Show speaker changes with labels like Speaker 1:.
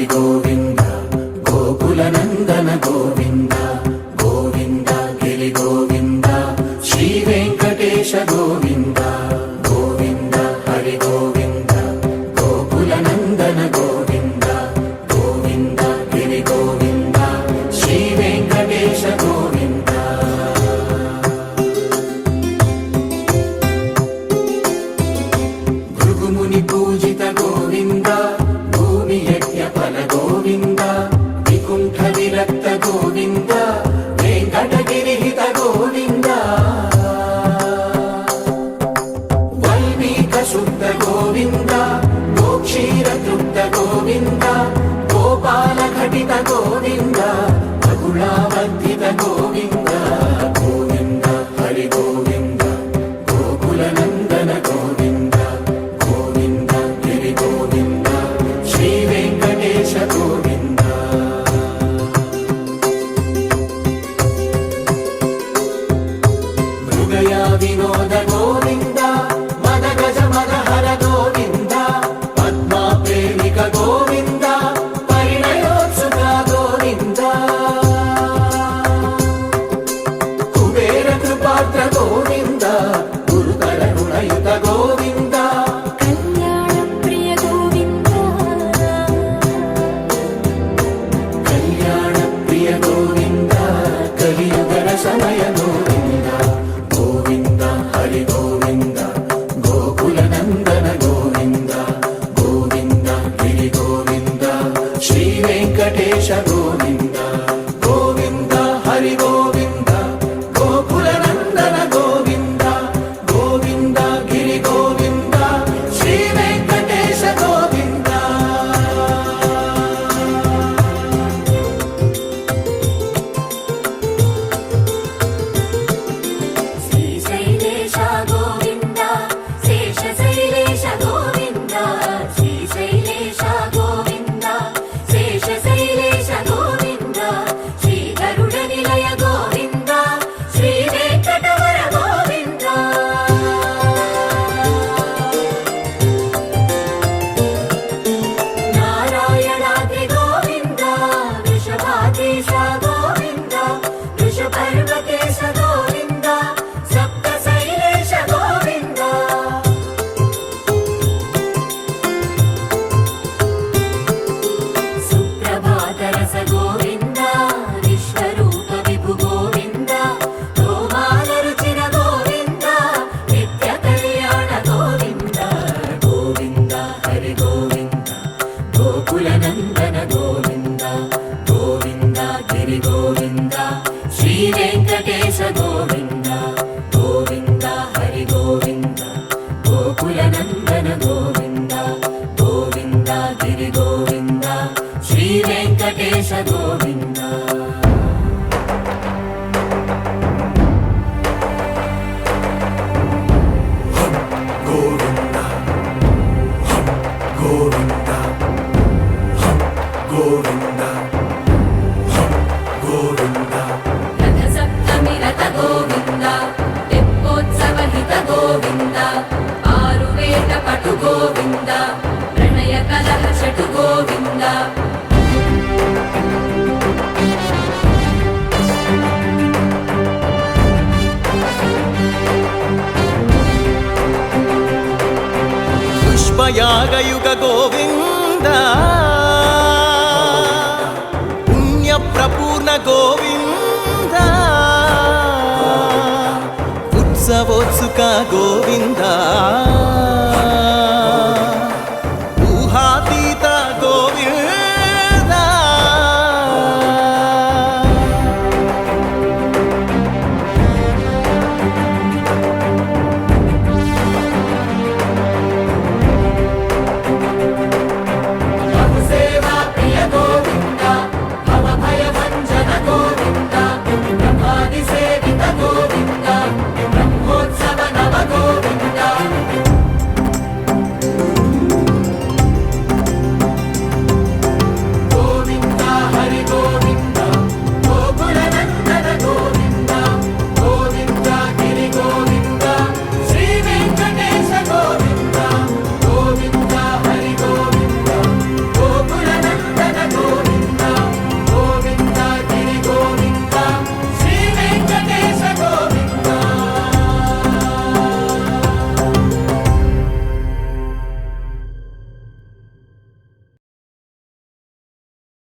Speaker 1: హరి గోవింద గోకుల నందన గోవింద గోవింద గిరి గోవింద శ్రీ వెంకటేశ గోవింద గోవింద హరి గోవింద గోకుల నందన గోవింద గోవింద గిరి గోవింద శ్రీ వెంకటేశ గోవింద భృగుముని పూజిత గోవింద భూమి యజ్ఞ ఫల గోవింద వికుంఠ విరక్త గోవింద వెంకటగిరిహిత గోవింద వైమిక శుద్ధ గోవింద గోక్షీర తృప్త గోవింద గోపాల ఘటిత గోవింద బహుళావర్ధిత గోవింద గోవింద హరి గోవింద గోకుల నందన గోవింద గోవింద గిరి గోవింద శ్రీ వెంకటేశ గోవింద మృగయ వినోద గోవింద మద గజ మద హర గోవింద పద్మా ప్రేమిక గోవింద పరిణయోత్సుక గోవింద కుబేర కృపాత్ర గోవింద గురుతర గుణయుత గోవింద
Speaker 2: కళ్యాణ ప్రియ గోవింద
Speaker 1: కళ్యాణ ప్రియ గోవింద కలియుగ సమయ గోవింద గోవింద హరి గోవింద గోకుల నందన గోవింద గోవింద గిరి గోవింద శ్రీ వెంకటేశ గోవింద గోవింద హరి గోవింద గోకుల నందన గోవింద గోవింద గిరి గోవింద శ్రీ వెంకటేశ గోవింద
Speaker 2: శ్రీశైలేశ గోవింద శేషశైలేశ గోవింద శ్రీశైలేశ గోవింద శేషశైలేశ గోవింద శ్రీ గరుడ నిలయ గోవింద శ్రీ వెంకటవర గోవింద నారాయణాద్రి గోవింద వృషభాదేశ గోవింద వృషపర్వతేశ గోవింద సప్త శైలేశ గోవింద సుప్రభాతరస గోవింద విశ్వరూప విభు గోవింద గోమాల రుచిర గోవింద నిత్య కళ్యాణ గోవింద
Speaker 1: గోవింద హరి గోవింద గోకుల నందన గోవింద గోవింద గిరి గోవింద శ్రీ వెంకటేశ గోవింద గోవింద హరి గోవింద గోకుల నందన గోవింద గోవింద గిరి గోవింద శ్రీ వెంకటేశ గోవింద గోవింద గోవింద గోవింద గోవింద
Speaker 2: రథ సప్తమి రథ గోవింద తెప్పోత్సవ హిత గోవింద ఆరువేట పటు గోవింద ప్రణయ కలహ షటు గోవింద
Speaker 3: పుష్పయాగయుగ గోవింద పుణ్య ప్రపూర్ణ గోవింద ఉత్సవోత్సుక గోవింద